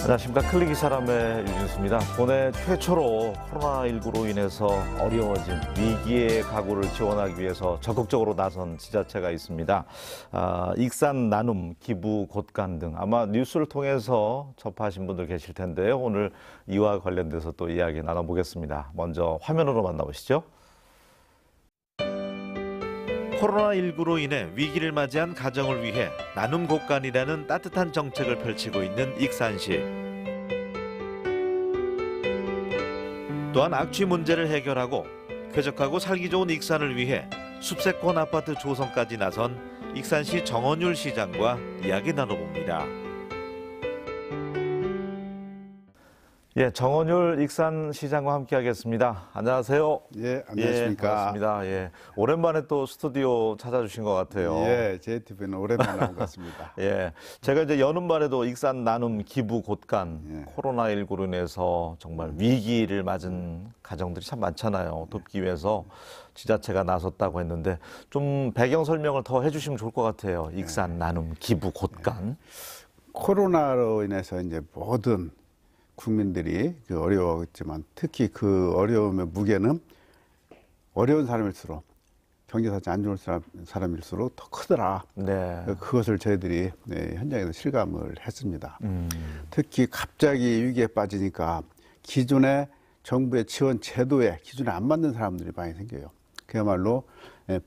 안녕하십니까. 클릭이 사람의 유진수입니다. 국내 최초로 코로나19로 인해서 어려워진 위기의 가구를 지원하기 위해서 적극적으로 나선 지자체가 있습니다. 익산, 나눔, 기부, 곳간 등 아마 뉴스를 통해서 접하신 분들 계실 텐데요. 오늘 이와 관련돼서 또 이야기 나눠보겠습니다. 먼저 화면으로 만나보시죠. 코로나19로 인해 위기를 맞이한 가정을 위해 나눔 곳간이라는 따뜻한 정책을 펼치고 있는 익산시. 또한 악취 문제를 해결하고 쾌적하고 살기 좋은 익산을 위해 숲세권 아파트 조성까지 나선 익산시 정원율 시장과 이야기 나눠봅니다. 예, 정원율 익산시장과 함께하겠습니다. 안녕하세요. 예, 안녕하십니까. 예, 반갑습니다. 예, 오랜만에 또 스튜디오 찾아주신 것 같아요. 예, JTB는 오랜만에 나온 것 같습니다. 예, 제가 이제 여는 말에도 익산 나눔 기부 곳간 예. 코로나19로 인해서 정말 위기를 맞은 가정들이 참 많잖아요. 돕기 위해서 지자체가 나섰다고 했는데 좀 배경 설명을 더 해주시면 좋을 것 같아요. 익산 나눔 기부 곳간. 코로나로 인해서 이제 모든 국민들이 어려웠지만 특히 그 어려움의 무게는 어려운 사람일수록 경제사정이 안 좋은 사람일수록 더 크더라. 네. 그것을 저희들이 현장에서 실감을 했습니다. 특히 갑자기 위기에 빠지니까 기존의 정부의 지원 제도에 기준에 안 맞는 사람들이 많이 생겨요. 그야말로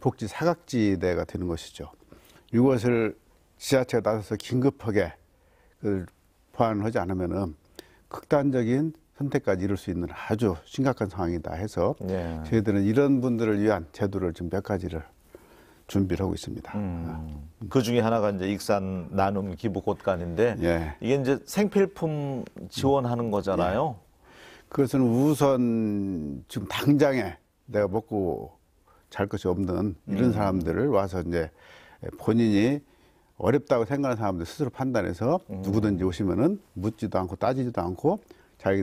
복지 사각지대가 되는 것이죠. 이것을 지자체가 나서서 긴급하게 보완하지 않으면은 극단적인 선택까지 이룰 수 있는 아주 심각한 상황이다 해서 저희들은 이런 분들을 위한 제도를 지금 몇 가지를 준비를 하고 있습니다. 그 중에 하나가 이제 익산 나눔 기부 곳간인데 예. 이게 이제 생필품 지원하는 거잖아요. 그것은 우선 지금 당장에 내가 먹고 잘 것이 없는 이런 사람들을 와서 이제 본인이 어렵다고 생각하는 사람들 스스로 판단해서 누구든지 오시면은 묻지도 않고 따지지도 않고 자기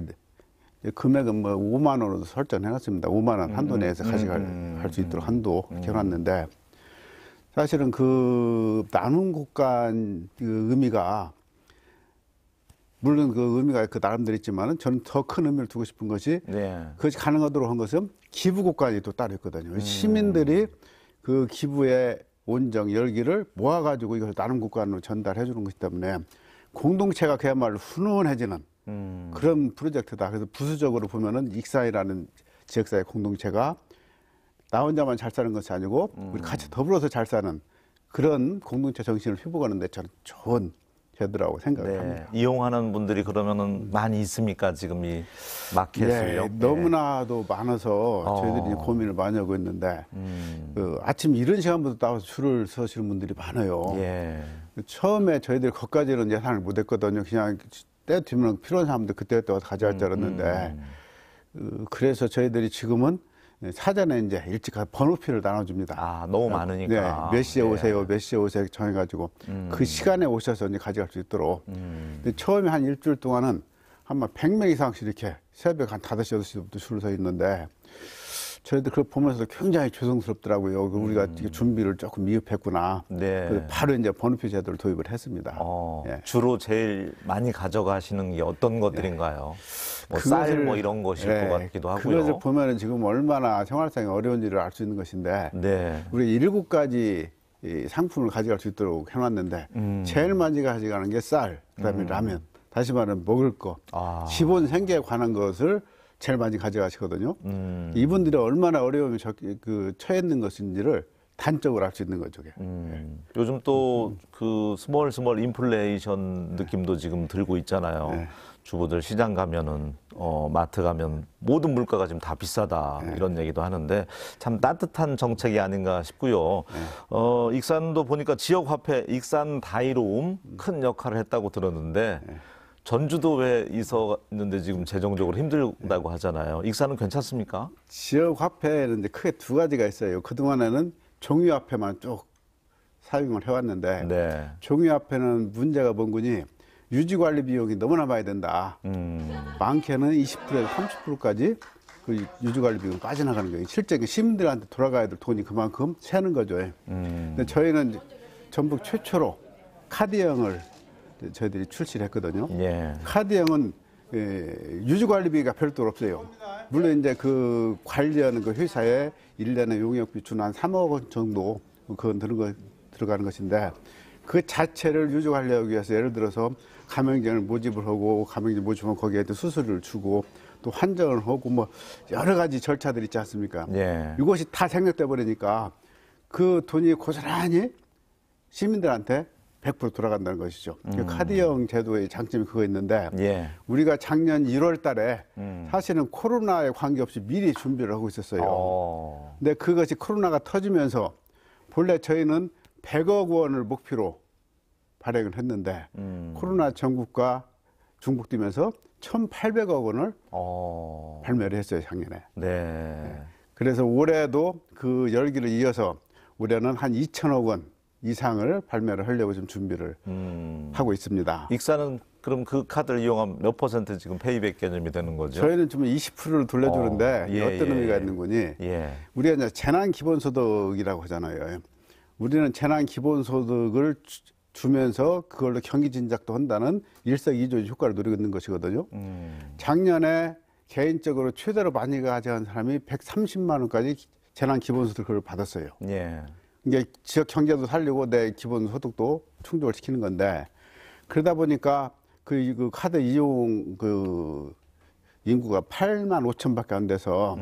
금액은 뭐 5만 원으로 설정해놨습니다. 5만 원 한도 내에서 가져갈 수 있도록 한도 이렇게 해놨는데 사실은 그 나눔 곳간 그 의미가 물론 그 의미가 그 나름대로 있지만은 저는 더 큰 의미를 두고 싶은 것이 그것이 가능하도록 한 것은 기부 곳간이 또 따로 있거든요. 시민들이 그 기부에 온정 열기를 모아가지고 이것을 나눔 곳간으로 전달해 주는 것이기 때문에 공동체가 그야말로 훈훈해지는 그런 프로젝트다. 그래서 부수적으로 보면은 익산이라는 지역사회 공동체가 나 혼자만 잘 사는 것이 아니고 우리 같이 더불어서 잘 사는 그런 공동체 정신을 회복하는 데 저는 좋은 제도라고 생각을 합니다. 이용하는 분들이 그러면은 많이 있습니까? 지금 이 마켓을요? 너무나도 많아서 저희들이 고민을 많이 하고 있는데 그 아침 이른 시간부터 나와서 줄을 서시는 분들이 많아요. 처음에 저희들이 거기까지는 예산을 못 했거든요. 그냥 때 되면 필요한 사람들 그때그때 와서 가져갈 줄 알았는데 그래서 저희들이 지금은 사전에 이제 일찍 가서 번호표를 나눠줍니다. 아, 너무 많으니까. 몇 시에 오세요, 몇 시에 오세요 정해가지고 그 시간에 오셔서 이제 가져갈 수 있도록. 근데 처음에 한 일주일 동안은 아마 100명 이상씩 이렇게 새벽 한 5시, 6시부터 줄을 서 있는데 저희들 그걸 보면서 굉장히 죄송스럽더라고요. 우리가 준비를 조금 미흡했구나. 그래서 바로 이제 번호표 제도를 도입을 했습니다. 주로 제일 많이 가져가시는 게 어떤 것들인가요? 뭐 쌀 뭐 이런 것일 것 같기도 하고요. 그것을 보면은 지금 얼마나 생활상에 어려운 일을 알 수 있는 것인데 우리 7가지 상품을 가져갈 수 있도록 해놨는데 제일 많이 가져가는 게 쌀, 그다음에 라면, 다시 말하면 먹을 거, 기본 생계에 관한 것을 제일 많이 가져가시거든요. 이분들이 얼마나 어려움에 처해 있는 것인지를 단적으로 알 수 있는 거죠. 요즘 또 그 스몰 인플레이션 느낌도 지금 들고 있잖아요. 주부들 시장 가면은 마트 가면 모든 물가가 지금 다 비싸다 이런 얘기도 하는데 참 따뜻한 정책이 아닌가 싶고요. 익산도 보니까 지역 화폐 익산 다이로움 큰 역할을 했다고 들었는데 전주도 왜 있었는데 지금 재정적으로 힘들다고 하잖아요. 익산은 괜찮습니까? 지역 화폐는 이제 크게 2가지가 있어요. 그동안에는 종이화폐만 쭉 사용을 해왔는데 종이화폐는 문제가 뭔 거니 유지관리 비용이 너무나 많이 된다. 많게는 20%에서 30%까지 그 유지관리 비용 빠져나가는 거예요. 실제 시민들한테 돌아가야 될 돈이 그만큼 새는 거죠. 근데 저희는 전북 최초로 카드형을 저희들이 출시를 했거든요. 예. 카드형은 유지관리비가 별도로 없어요. 물론 이제 그 관리하는 그 회사에 1년에 용역비 주는 한 3억 원 정도 그건 들어가는 것인데 그 자체를 유지관리하기 위해서 예를 들어서 감염견을 모집을 하고 감염견 모집하면 거기에 또 수수료를 주고 또 환정을 하고 뭐 여러 가지 절차들이 있지 않습니까? 예. 이것이 다 생략돼 버리니까 그 돈이 고스란히 시민들한테 100% 돌아간다는 것이죠. 그 카드형 제도의 장점이 그거 있는데 예. 우리가 작년 1월 달에 사실은 코로나에 관계없이 미리 준비를 하고 있었어요. 근데 그것이 코로나가 터지면서 본래 저희는 100억 원을 목표로 발행을 했는데 코로나 전국과 중복되면서 1,800억 원을 발매를 했어요, 작년에. 네. 그래서 올해도 그 열기를 이어서 올해는 한 2천억 원 이상을 발매를 하려고 지금 준비를 하고 있습니다. 익사는 그럼 그 카드를 이용하면 몇 % 지금 페이백 개념이 되는 거죠? 저희는 좀 20%를 돌려주는데 예, 어떤 예, 의미가 예. 있는 거니? 예. 우리가 이제 재난기본소득이라고 하잖아요. 우리는 재난기본소득을 주면서 그걸로 경기 진작도 한다는 일석이조 효과를 누리고 있는 것이거든요. 작년에 개인적으로 최대로 많이 가져간 사람이 130만 원까지 재난기본소득을 받았어요. 예. 이게 지역 경제도 살리고 내 기본 소득도 충족을 시키는 건데 그러다 보니까 그 카드 이용 그 인구가 8만 5천밖에 안 돼서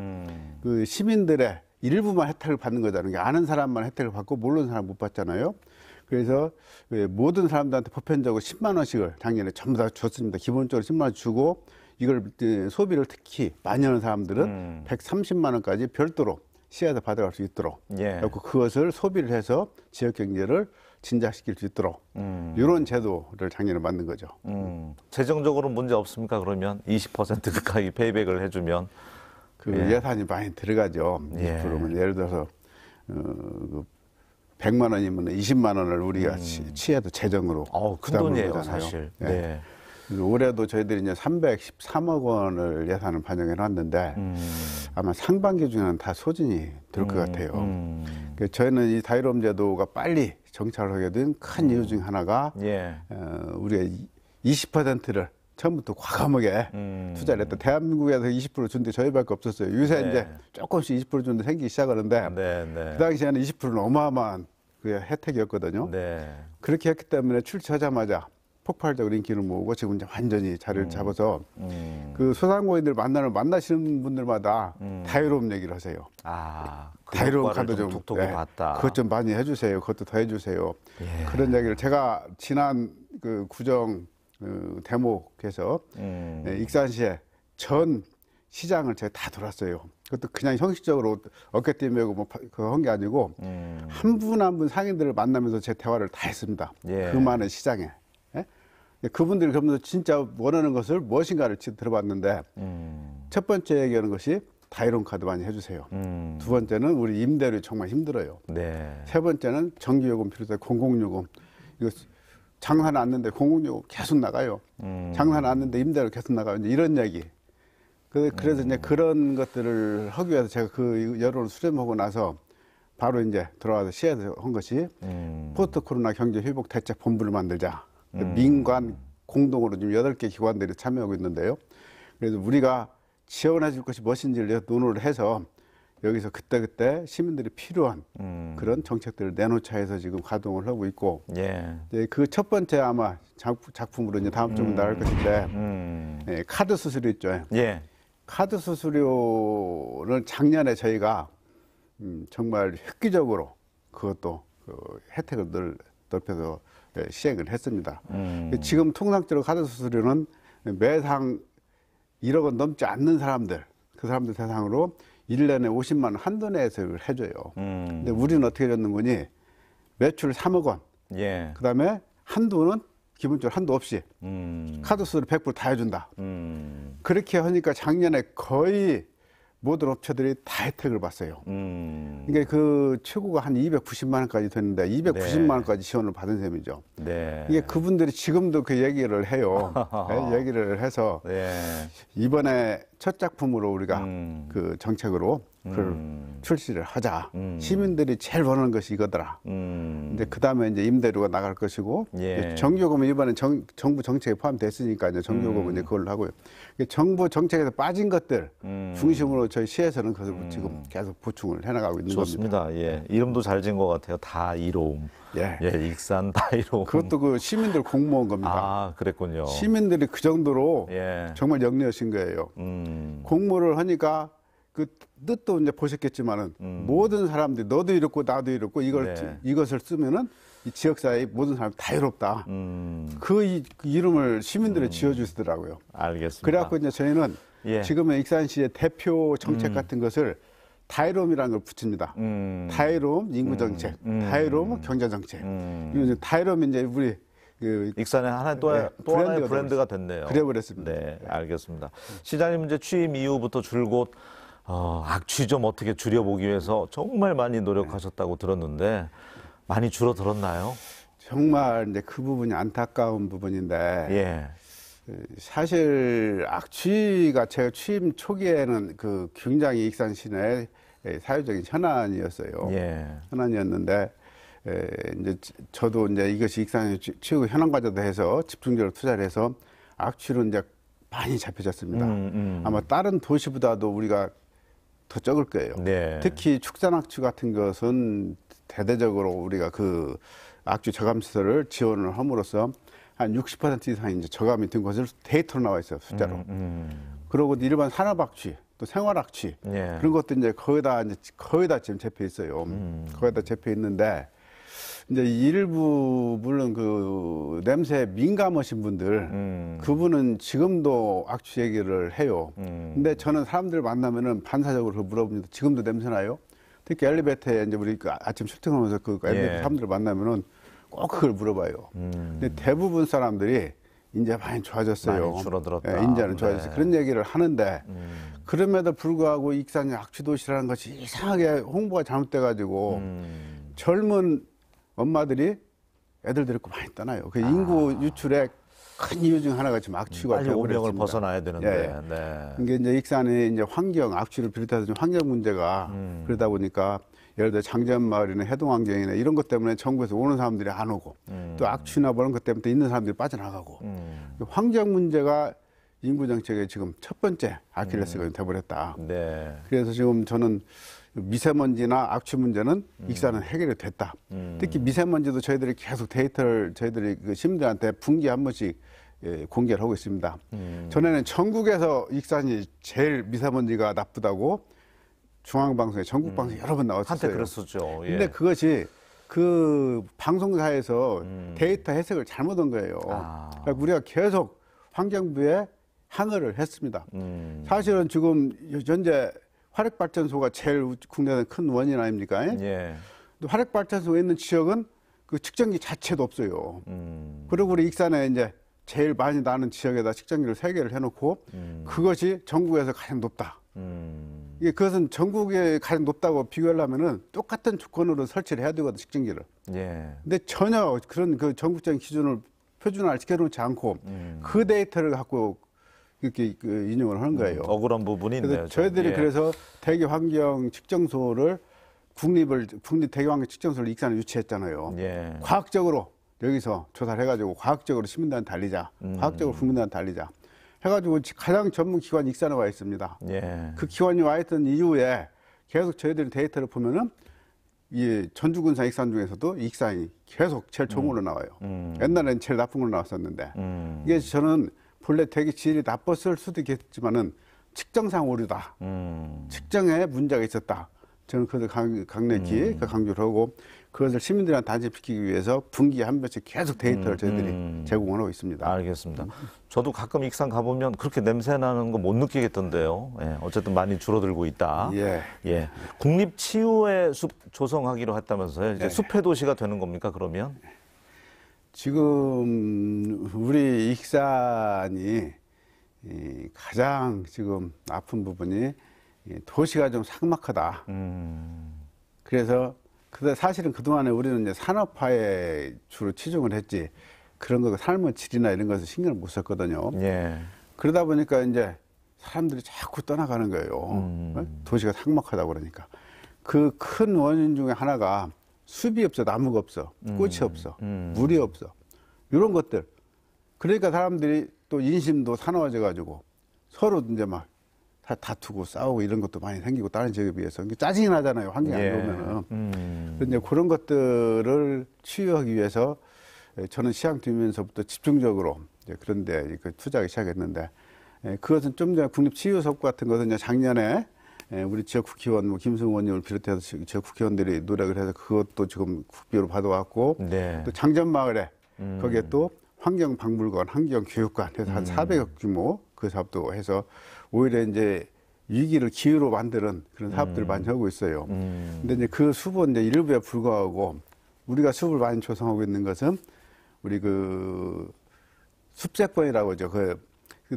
그 시민들의 일부만 혜택을 받는 거잖아요. 그러니까 아는 사람만 혜택을 받고 모르는 사람 못 받잖아요. 그래서 모든 사람들한테 보편적으로 10만 원씩을 작년에 전부 다 줬습니다. 기본적으로 10만 원 주고 이걸 소비를 특히 많이 하는 사람들은 130만 원까지 별도로 시에서 받아갈 수 있도록 예. 그것을 소비를 해서 지역 경제를 진작시킬 수 있도록 이런 제도를 작년에 만든 거죠. 재정적으로 문제 없습니까? 그러면 20% 가까이 페이백을 해주면 그 예. 예산이 많이 들어가죠. 예. 20%면 예를 들어서 100만 원이면 20만 원을 우리가 취해도 재정으로 큰 부담을 돈이에요, 하잖아요. 사실. 예. 네. 그래서 올해도 저희들이 이제 313억 원을 예산을 반영해 놨는데 아마 상반기 중에는 다 소진이 될 것 같아요. 그래서 저희는 이 다이롬 제도가 빨리 정착을 하게 된 큰 이유 중 하나가 예. 우리가 20%를 처음부터 과감하게 투자를 했다. 대한민국에서 20% 준데 저희밖에 없었어요. 요새 네. 이제 조금씩 20% 준데 생기기 시작하는데 네, 네. 그 당시에는 20%는 어마어마한 그 혜택이었거든요. 네. 그렇게 했기 때문에 출시하자마자 폭발적으로 인기를 모으고 지금 이제 완전히 자리를 잡아서 그 소상공인들 만나시는 분들마다 다이로움 얘기를 하세요. 그 다이로움 효과를 카드 좀 좀 톡톡히 봤다. 그것 좀 많이 해주세요. 그것도 더 해주세요. 예. 그런 얘기를 제가 지난 그 구정 대목에서 익산시의 전 시장을 제가 다 돌았어요. 그것도 그냥 형식적으로 어깨띠 메고 뭐 그거 한 게 아니고 한 분 한 분 상인들을 만나면서 제 대화를 다 했습니다. 예. 그 많은 시장에. 예? 그분들이 그러면서 진짜 원하는 것을 무엇인가를 들어봤는데 첫 번째 얘기하는 것이 다이론 카드 많이 해주세요. 두 번째는 우리 임대료 정말 힘들어요. 네. 세 번째는 전기요금 비롯해 공공요금 이거 장사는 않는데 공공요금 계속 나가요. 장사는 않는데 임대료 계속 나가요. 이제 이런 얘기. 그래서 이제 그런 것들을 하기 위해서 제가 그 여론을 수렴하고 나서 바로 이제 들어와서 시에서 한 것이 포스트 코로나 경제 회복 대책 본부를 만들자. 민관 공동으로 지금 8개 기관들이 참여하고 있는데요. 그래서 우리가 지원해 줄 것이 무엇인지를 논의를 해서 여기서 그때그때 시민들이 필요한 그런 정책들을 내놓자 해서 지금 가동을 하고 있고 예. 그 첫 번째 아마 작품으로 이제 다음 주에 나갈 것인데 예, 카드 수수료 있죠. 예. 카드 수수료는 작년에 저희가 정말 획기적으로 그것도 혜택을 넓혀서 시행을 했습니다. 지금 통상적으로 카드 수수료는 매상 1억 원 넘지 않는 사람들, 그 사람들 대상으로 1년에 50만 원 한도 내에서 해줘요. 근데 우리는 어떻게 줬는 거니? 매출 3억 원. 예. 그 다음에 한도는 기본적으로 한도 없이 카드 수수료 100% 다 해준다. 그렇게 하니까 작년에 거의 모든 업체들이 다 혜택을 봤어요. 그러니까 그 최고가 한 290만 원까지 됐는데 290만 원까지 지원을 받은 셈이죠. 네. 이게 그분들이 지금도 그 얘기를 해요. 네, 얘기를 해서 네. 이번에 첫 작품으로 우리가 그 정책으로 그걸 출시를 하자. 시민들이 제일 원하는 것이 이거더라. 이제 그 다음에 이제 임대료가 나갈 것이고, 예. 정규요금은 이번에 정부 정책에 포함됐으니까 이제 정규요금은 이제 그걸로 하고요. 정부 정책에서 빠진 것들 중심으로 저희 시에서는 그것을 지금 계속 보충을 해나가고 있는 좋습니다. 겁니다. 예. 이름도 잘 지은 것 같아요. 다이로움. 예. 예, 익산 다이로움. 그것도 그 시민들 공모한 겁니다. 아, 그랬군요. 시민들이 그 정도로 예. 정말 역려하신 거예요. 공모를 하니까 그 뜻도 이제 보셨겠지만은 모든 사람들이 너도 이렇고 나도 이렇고 이것을 쓰면은 이 지역사회의 모든 사람이 다 이롭다. 그 이름을 시민들이 지어주시더라고요. 알겠습니다. 그래갖고 이제 저희는 예. 지금의 익산시의 대표 정책 같은 것을 다이로움이라는 걸 붙입니다. 다이로움 인구정책, 다이로움 경제정책. 이런 다이로움이 이제 우리 그 익산의 하나 또 하나의 브랜드가 됐네요. 그래버렸습니다. 네, 알겠습니다. 시장님 이제 취임 이후부터 줄곧 악취 좀 어떻게 줄여보기 위해서 정말 많이 노력하셨다고 들었는데 많이 줄어들었나요? 정말 이제 그 부분이 안타까운 부분인데 예. 사실 악취가 제가 취임 초기에는 그 굉장히 익산 시내의 사회적인 현안이었어요. 예. 현안이었는데 이제 저도 이제 이것이 익산의 최고 현안 과제도 해서 집중적으로 투자를 해서 악취로 이제 많이 잡혀졌습니다. 아마 다른 도시보다도 우리가 더 적을 거예요. 네. 특히 축산 악취 같은 것은 대대적으로 우리가 그 악취 저감 시설을 지원을 함으로써 한 60% 이상이 이제 저감이 된 것을 데이터로 나와 있어요, 숫자로. 그리고 일반 산업 악취, 또 생활 악취 예. 그런 것도 이제 거의 다 지금 잡혀 있어요. 거의 다 잡혀 있는데 이제 일부 물론 그 냄새에 민감하신 분들 그분은 지금도 악취 얘기를 해요. 근데 저는 사람들 만나면은 반사적으로 물어봅니다. 지금도 냄새 나요? 특히 엘리베이터에 이제 우리 그 아침 출퇴근하면서 그 엘리베이터 예. 사람들 만나면은 꼭 그걸 물어봐요. 근데 대부분 사람들이 이제 많이 좋아졌어요. 많이 줄어들었다. 예, 이제는 좋아졌어요. 네. 그런 얘기를 하는데 그럼에도 불구하고 익산이 악취도시라는 것이 이상하게 홍보가 잘못돼가지고 젊은 엄마들이 애들 데리고 많이 떠나요. 그 인구 유출의 큰 이유 중 하나가 지금 악취가 빨리 오명을 벗어나야 되는데. 예. 네. 이게 이제 익산의 이제 환경, 악취를 비롯해서 좀 환경 문제가 그러다 보니까 예를 들어 장전마을이나 해동환경이나 이런 것 때문에 전국에서 오는 사람들이 안 오고 또 악취나 그런 것 때문에 있는 사람들이 빠져나가고 환경 문제가 인구 정책의 지금 첫 번째 아킬레스건이 돼버렸다. 네. 그래서 지금 저는 미세먼지나 악취 문제는 익산은 해결이 됐다. 특히 미세먼지도 저희들이 계속 데이터를 저희들이 그 시민들한테 분기에 한 번씩 공개를 하고 있습니다. 전에는 전국에서 익산이 제일 미세먼지가 나쁘다고 중앙방송에 전국방송에 여러 번 나왔었어요. 한때 그랬었죠. 예. 근데 그것이 그 방송사에서 데이터 해석을 잘못한 거예요. 그러니까 우리가 계속 환경부에 항의를 했습니다. 사실은 지금 현재 화력발전소가 제일 국내에 큰 원인 아닙니까? 예. 화력발전소가 있는 지역은 그 측정기 자체도 없어요. 그리고 우리 익산에 이제 제일 많이 나는 지역에다 측정기를 3개를 해놓고 그것이 전국에서 가장 높다. 이게 그것은 전국에 가장 높다고 비교하려면은 똑같은 조건으로 설치를 해야 되거든, 측정기를. 예. 근데 전혀 그런 그 전국적인 기준을 표준화를 시켜놓지 않고 그 데이터를 갖고 이렇게 그 인용을 하는 거예요. 억울한 부분이 그래서 있네요. 저희들이 예. 그래서 대기 환경 측정소를 국립 대기 환경 측정소를 익산에 유치했잖아요. 예. 과학적으로 여기서 조사를 해가지고 과학적으로 시민들한테 알리자. 과학적으로 국민들한테 알리자. 해가지고 가장 전문 기관이 익산에 와 있습니다. 예. 그 기관이 와 있던 이후에 계속 저희들이 데이터를 보면은 이 전주군산 익산 중에서도 익산이 계속 제일 좋은 걸로 나와요. 옛날에는 제일 나쁜 걸로 나왔었는데 이게 저는 본래 대기 질이 나빴을 수도 있겠지만은 측정상 오류다. 측정에 문제가 있었다. 저는 그것을 강력히 강조를 하고 그것을 시민들한테 안전시키기 위해서 분기에 한 번씩 계속 데이터를 저희들이 제공을 하고 있습니다. 알겠습니다. 저도 가끔 익산 가보면 그렇게 냄새 나는 거 못 느끼겠던데요. 예, 어쨌든 많이 줄어들고 있다. 예. 예. 국립치유의 숲 조성하기로 했다면서요. 이제 네. 숲의 도시가 되는 겁니까, 그러면? 지금 우리 익산이 가장 지금 아픈 부분이 도시가 좀 삭막하다. 그래서 사실은 그동안에 우리는 이제 산업화에 주로 치중을 했지 그런 거 삶의 질이나 이런 것을 신경을 못 썼거든요. 예. 그러다 보니까 이제 사람들이 자꾸 떠나가는 거예요. 도시가 삭막하다 그러니까. 그 큰 원인 중에 하나가 숲이 없어, 나무가 없어, 꽃이 없어, 물이 없어. 이런 것들. 그러니까 사람들이 또 인심도 사나워져 가지고 서로 이제 막 다투고 싸우고 이런 것도 많이 생기고 다른 지역에 비해서 짜증이 나잖아요. 환경이 안 좋으면은. 그런데 그런 것들을 치유하기 위해서 저는 시장 뛰면서부터 집중적으로 이제 그런데 투자하기 시작했는데 그것은 좀 전에 국립치유섭 같은 것은 이제 작년에 우리 지역 국회의원 뭐 김승우 의원님을 비롯해서 지역 국회의원들이 노력을 해서 그것도 지금 국비로 받아왔고 네. 또 장전마을에 거기에 또 환경박물관, 환경교육관 해서 한 400억 규모 그 사업도 해서 오히려 이제 위기를 기회로 만드는 그런 사업들을 많이 하고 있어요. 근데 이제 그 숲은 이제 일부에 불과하고 우리가 숲을 많이 조성하고 있는 것은 우리 그 숲세권이라고 하죠. 그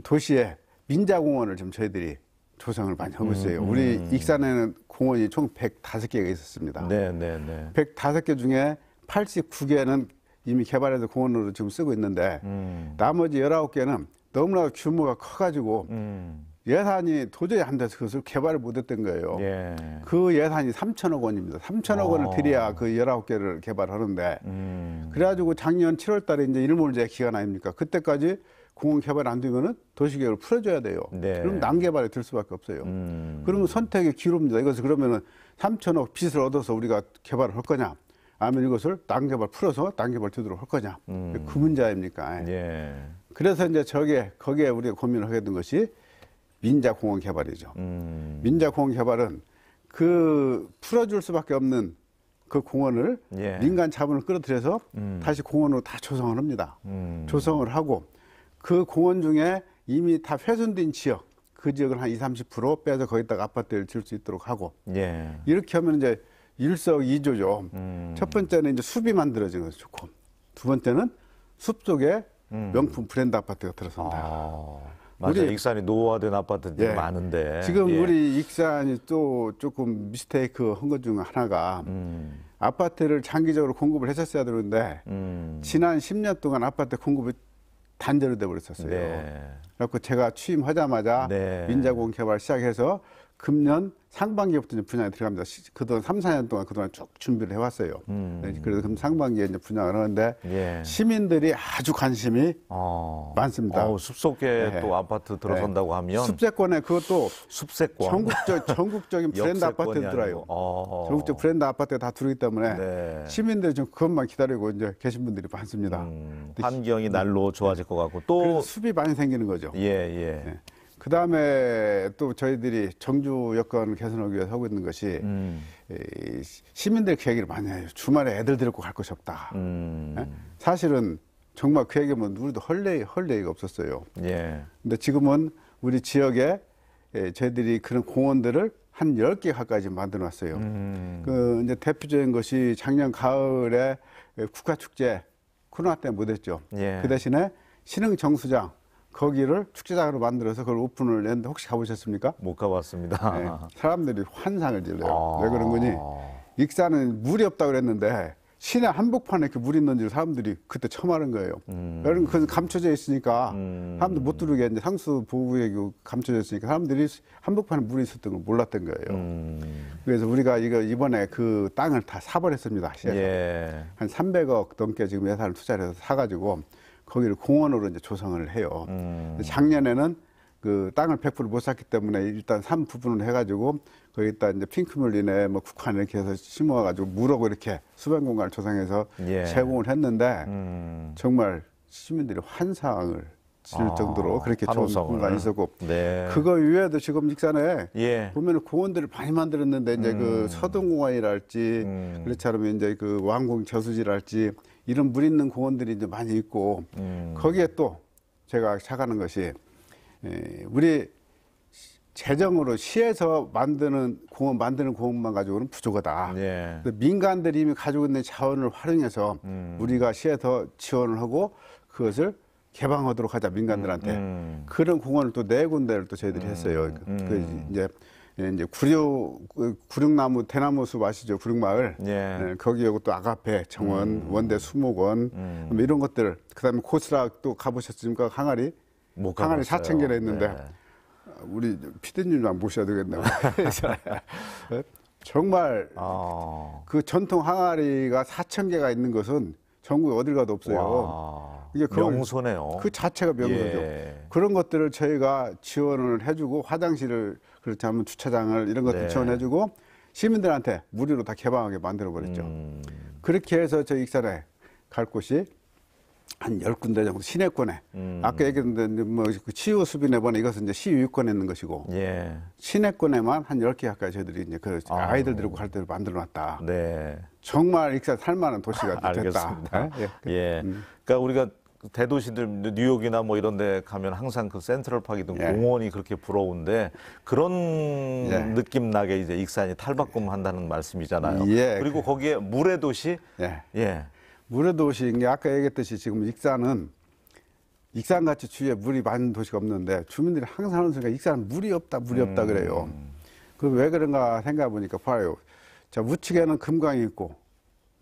도시에 민자공원을 지금 저희들이 조성을 많이 하고 있어요. 우리 익산에는 공원이 총 105개가 있었습니다. 네, 네, 네. 105개 중에 89개는 이미 개발해서 공원으로 지금 쓰고 있는데 나머지 19개는 너무나 규모가 커가지고 예산이 도저히 안 돼서 그것을 개발을 못했던 거예요. 예. 그 예산이 3천억 원입니다. 3천억 원을 들여야 그 19개를 개발하는데 그래가지고 작년 7월 달에 이제 일몰제 기간 아닙니까? 그때까지 공원 개발 안 되면은 도시계획을 풀어줘야 돼요. 네. 그럼 난개발이 될 수밖에 없어요. 그러면 선택의 기로입니다. 이것을 그러면은 3천억 빚을 얻어서 우리가 개발을 할 거냐? 아니면 이것을 난개발 풀어서 난개발 되도록 할 거냐? 그 문제 아닙니까? 예. 그래서 이제 거기에 우리가 고민을 하게 된 것이 민자공원 개발이죠. 민자공원 개발은 그 풀어줄 수밖에 없는 그 공원을 예. 민간 자본을 끌어들여서 다시 공원으로 다 조성을 합니다. 조성을 하고 그 공원 중에 이미 다 훼손된 지역, 그 지역을 한 20-30% 빼서 거기다가 아파트를 지을 수 있도록 하고 예. 이렇게 하면 이제 일석이조죠. 첫 번째는 이제 숲이 만들어지는 것이 좋고 두 번째는 숲 속에 명품 브랜드 아파트가 들어선다. 맞아. 우리- 익산이 노후화된 아파트들이 예. 많은데. 지금 예. 우리 익산이 또 조금 미스테이크 한 것 중 하나가 아파트를 장기적으로 공급을 했었어야 되는데 지난 10년 동안 아파트 공급이 단절이 돼 버렸었어요. 네. 그래서 제가 취임하자마자 네. 민자공원 개발 시작해서 금년 상반기부터 이제 분양에 들어갑니다. 그동안 3-4년 동안 그동안 쭉 준비를 해왔어요. 네, 그래서 그럼 상반기에 이제 분양을 하는데 예. 시민들이 아주 관심이 많습니다. 숲속에 네. 또 아파트 들어선다고 하면 숲세권에 그것도 숲세권. 전국적인 브랜드 아파트 역세권이 들어요. 아니고. 전국적 브랜드 아파트가 다 들어오기 때문에 네. 시민들이 좀 그것만 기다리고 이제 계신 분들이 많습니다. 환경이 날로 좋아질 것 같고 또 그래서 숲이 많이 생기는 거죠. 예, 예. 네. 그 다음에 또 저희들이 정주 여건을 개선하기 위해서 하고 있는 것이 이 시민들 그 얘기를 많이 해요. 주말에 애들 데리고 갈 곳이 없다. 예? 사실은 정말 그 얘기면 우리도 할 얘기가 없었어요. 예. 근데 지금은 우리 지역에 저희들이 그런 공원들을 한 10개 가까이 만들어 놨어요. 그 이제 대표적인 것이 작년 가을에 국가축제 코로나 때문에 못했죠. 예. 그 대신에 신흥정수장 거기를 축제장으로 만들어서 그걸 오픈을 했는데 혹시 가보셨습니까? 못 가봤습니다. 네, 사람들이 환상을 질러요. 왜 그런 거니? 익산은 물이 없다고 그랬는데 시내 한복판에 이렇게 물이 있는지 사람들이 그때 처음 하는 거예요. 그건 감춰져 있으니까 사람들 못 들어오게 이제 상수 보호구역이 감춰져 있으니까 사람들이 한복판에 물이 있었던 걸 몰랐던 거예요. 그래서 우리가 이번에 그 땅을 다 사버렸습니다. 시에서. 예. 한 300억 넘게 지금 예산을 투자를 해서 사가지고 거기를 공원으로 이제 조성을 해요. 작년에는 그 땅을 100% 못 샀기 때문에 일단 산 부분을 해가지고 거기다 이제 핑크뮬리네 뭐 국화 이렇게 해서 심어가지고 물하고 이렇게 수변 공간을 조성해서 예. 제공을 했는데 정말 시민들이 환상을 질 정도로 그렇게 좋은 환호성을. 공간이 있었고 네. 그거 외에도 지금 익산에 예. 보면 공원들을 많이 만들었는데 이제 그 서동공원이랄지 그렇지 않으면 이제 그 왕궁 저수지랄지 이런 물 있는 공원들이 이제 많이 있고 거기에 또 제가 착하는 것이 우리 재정으로 시에서 만드는 공원만 가지고는 부족하다. 예. 민간들이 이미 가지고 있는 자원을 활용해서 우리가 시에서 지원을 하고 그것을 개방하도록 하자 민간들한테 그런 공원을 또 4군데를 또 저희들이 했어요. 이제 구룡나무 대나무 숲 아시죠? 구룡마을. 예. 거기하고 또 아가페 정원, 원대 수목원 뭐 이런 것들. 그다음에 코스락 또 가보셨습니까? 항아리. 못 항아리 가봤어요. 4,000개나 있는데 네. 우리 피디님만 모셔야 되겠네요. 정말 그 전통 항아리가 4,000개가 있는 것은 전국에 어딜 가도 없어요. 와, 이게 명소네요. 그 자체가 명소죠. 예. 그런 것들을 저희가 지원을 해주고 화장실을 그렇다면 주차장을 이런 것들 네. 지원해주고 시민들한테 무료로 다 개방하게 만들어 버렸죠. 그렇게 해서 저희 익산에 갈 곳이 한 10군데 정도 시내권에 아까 얘기했는데 뭐그 치유 수비네 번에 이것은 이제 시유권에 있는 것이고 예. 시내권에만 한 10개 가까이 저희들이 이제 그 아이들 데리고 갈 때를 만들어 놨다. 네. 정말 익산 살만한 도시가 됐다. 알겠습니다. 예? 예. 그러니까 우리가 대도시들 뉴욕이나 뭐 이런 데 가면 항상 그 센트럴파크이든 예. 공원이 그렇게 부러운데 그런 예. 느낌 나게 이제 익산이 탈바꿈한다는 말씀이잖아요. 예. 그리고 거기에 물의 도시 예. 예. 물의 도시인 게 아까 얘기했듯이 지금 익산은 익산같이 주위에 물이 많은 도시가 없는데 주민들이 항상 하는 소리가 익산은 물이 없다 그래요. 그 왜 그런가 생각해 보니까 봐요. 자, 우측에는 금강이 있고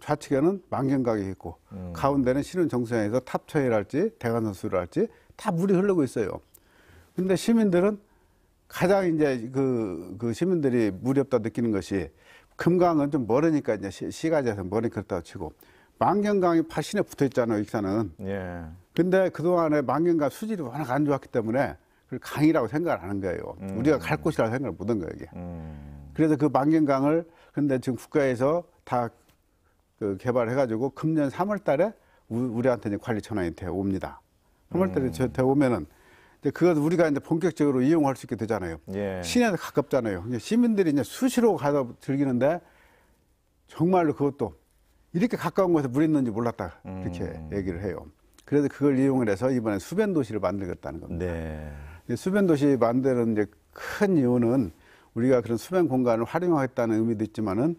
좌측에는 만경강이 있고 가운데는 신흥정수장에서 탑천이랄지 대관선수랄지 다 물이 흐르고 있어요. 근데 시민들은 가장 이제 그 시민들이 물이 없다 느끼는 것이 금강은 좀 멀으니까 이제 시가지에서 멀리 그렇다고 치고 만경강이 파신에 붙어 있잖아요, 익산은. 예. 근데 그동안에 만경강 수질이 워낙 안 좋았기 때문에 그걸 강이라고 생각을 하는 거예요. 우리가 갈 곳이라고 생각을 못 한 거예요, 이게. 그래서 그 만경강을 근데 지금 국가에서 다 그 개발해가지고 금년 3월 달에 우리한테 이제 관리 전환이 되어 옵니다. 3월 달에 되어 오면은 이제 그것 우리가 이제 본격적으로 이용할 수 있게 되잖아요. 예. 시내에 가깝잖아요. 시민들이 이제 수시로 가서 즐기는데 정말로 그것도 이렇게 가까운 곳에 물이 있는지 몰랐다. 이렇게 얘기를 해요. 그래서 그걸 이용을 해서 이번에 수변 도시를 만들겠다는 겁니다. 네. 수변 도시 만드는 이제 큰 이유는 우리가 그런 수변 공간을 활용하겠다는 의미도 있지만은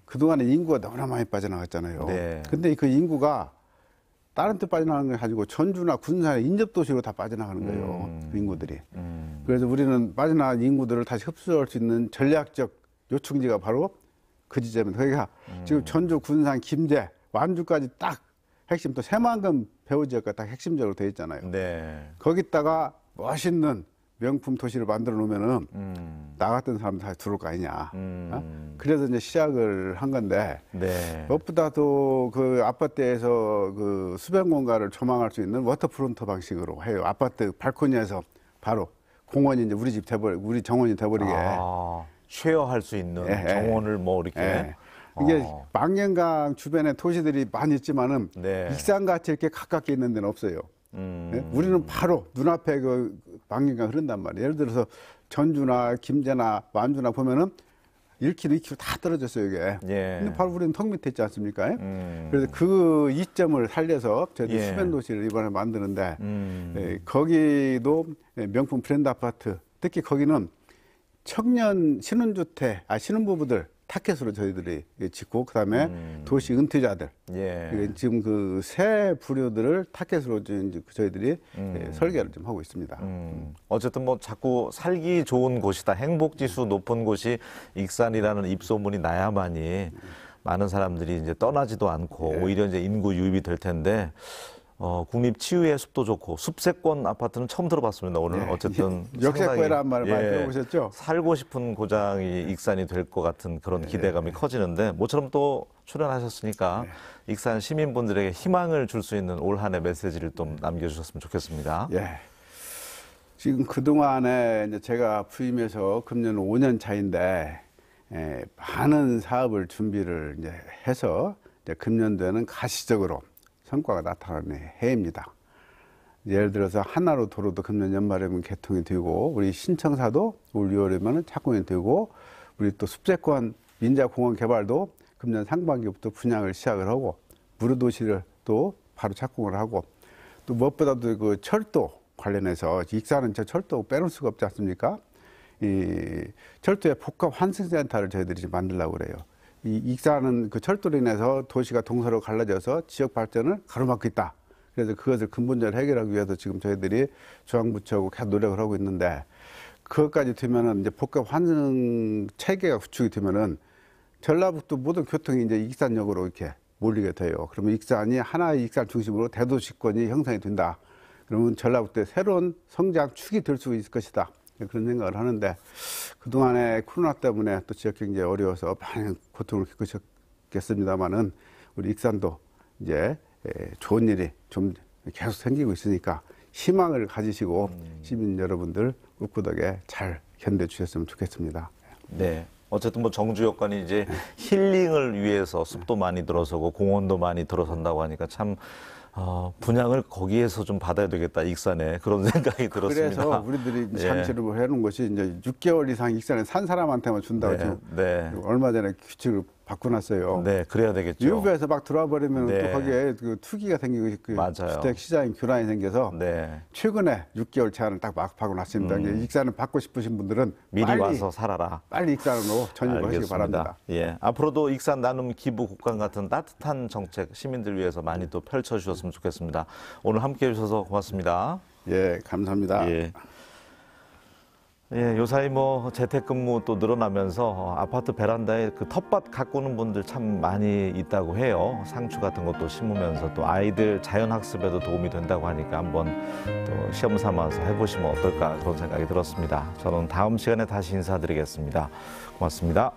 그동안에 인구가 너무나 많이 빠져나갔잖아요. 네. 근데 그 인구가 다른 데 빠져나가는 게 가지고 전주나 군산의 인접도시로 다 빠져나가는 거예요. 그 인구들이. 그래서 우리는 빠져나간 인구들을 다시 흡수할 수 있는 전략적 요충지가 바로 그 지점입니다. 그러니까 지금 전주, 군산, 김제, 완주까지 딱 핵심 또 새만금 배후지역가 딱 핵심적으로 되어 있잖아요. 네. 거기다가 멋있는 명품 도시를 만들어 놓으면은 나 같은 사람들 다 들어올 거 아니냐. 어? 그래서 이제 시작을 한 건데 네. 무엇보다도 그 아파트에서 그 수변 공간을 조망할 수 있는 워터프론트 방식으로 해요. 아파트 발코니에서 바로 공원이 이제 우리 집 우리 정원이 돼버리게. 아, 쉐어할 수 있는 예, 정원을 뭐 이렇게. 예. 이게 만경강 주변에 도시들이 많이 있지만은 네. 익산같이 이렇게 가깝게 있는 데는 없어요. 예? 우리는 바로 눈앞에 그 만경강 흐른단 말이에요. 예를 들어서 전주나 김제나 완주나 보면은 1km, 2km 다 떨어졌어요, 이게. 예. 근데 바로 우리는 턱 밑에 있지 않습니까? 그래서 그 이점을 살려서 저희들 예. 수변 도시를 이번에 만드는데 예, 거기도 명품 브랜드 아파트, 특히 거기는 청년 신혼주택, 신혼부부들 타켓으로 저희들이 짓고 그다음에 도시 은퇴자들 예. 지금 그 새 부류들을 타켓으로 이제 저희들이 설계를 좀 하고 있습니다. 어쨌든 뭐 자꾸 살기 좋은 곳이다, 행복 지수 높은 곳이 익산이라는 입소문이 나야만이 많은 사람들이 이제 떠나지도 않고 오히려 이제 인구 유입이 될 텐데. 국립 치유의 숲도 좋고 숲세권 아파트는 처음 들어봤습니다. 오늘 어쨌든 역세권이라는 말을 많이 들어보셨죠? 살고 싶은 고장이 익산이 될 것 같은 그런 기대감이 커지는데 모처럼 또 출연하셨으니까 익산 시민분들에게 희망을 줄 수 있는 올 한 해 메시지를 좀 남겨주셨으면 좋겠습니다. 예. 지금 그 동안에 이제 제가 부임해서 금년 5년 차인데 많은 사업을 준비를 이제 해서 이제 금년도에는 가시적으로 성과가 나타나는 해입니다. 예를 들어서 한화로 도로도 금년 연말에면 개통이 되고 우리 신청사도 올 6월이면 착공이 되고 우리 또 숲세권 민자공원 개발도 금년 상반기부터 분양을 시작을 하고 무료도시를 또 바로 착공을 하고 또 무엇보다도 그 철도 관련해서 익산은 저 철도 빼놓을 수가 없지 않습니까? 이 철도의 복합 환승센터를 저희들이 만들려고 그래요. 이 익산은 그 철도로 인해서 도시가 동서로 갈라져서 지역 발전을 가로막고 있다. 그래서 그것을 근본적으로 해결하기 위해서 지금 저희들이 중앙부처하고 계속 노력을 하고 있는데 그것까지 되면은 이제 복합 환승 체계가 구축이 되면은 전라북도 모든 교통이 이제 익산역으로 이렇게 몰리게 돼요. 그러면 익산이 하나의 익산 중심으로 대도시권이 형성이 된다. 그러면 전라북도의 새로운 성장 축이 될 수 있을 것이다. 그런 생각을 하는데 그동안에 코로나 때문에 또 지역 경제 어려워서 많은 고통을 겪으셨겠습니다만은 우리 익산도 이제 좋은 일이 좀 계속 생기고 있으니까 희망을 가지시고 시민 여러분들 꿋꿋하게 잘 견뎌주셨으면 좋겠습니다. 네. 어쨌든 뭐 정주 여건이 이제 힐링을 위해서 숲도 많이 들어서고 공원도 많이 들어선다고 하니까 참 분양을 거기에서 좀 받아야 되겠다, 익산에. 그런 생각이 들었습니다. 그래서 우리들이 잠시로 해놓은 것이 이제 6개월 이상 익산에 산 사람한테만 준다고 지금 얼마 전에 규칙을 바꿔놨어요. 네, 그래야 되겠죠. 유럽에서 막 들어와 버리면 또 거기에 그 투기가 생기고 그 주택 시장 교란이 생겨서 최근에 6개월 제한을 딱 막 바꿔놨습니다. 익산을 받고 싶으신 분들은 미리 빨리 와서 살아라. 빨리 익산으로 전입하시기 바랍니다. 예, 앞으로도 익산 나눔 기부 국감 같은 따뜻한 정책 시민들 위해서 많이 또 펼쳐주셨으면 좋겠습니다. 오늘 함께해 주셔서 고맙습니다. 예, 감사합니다. 예, 요사이 뭐 재택근무 또 늘어나면서 아파트 베란다에 그 텃밭 가꾸는 분들 참 많이 있다고 해요. 상추 같은 것도 심으면서 또 아이들 자연학습에도 도움이 된다고 하니까 한번 또 시험 삼아서 해보시면 어떨까 그런 생각이 들었습니다. 저는 다음 시간에 다시 인사드리겠습니다. 고맙습니다.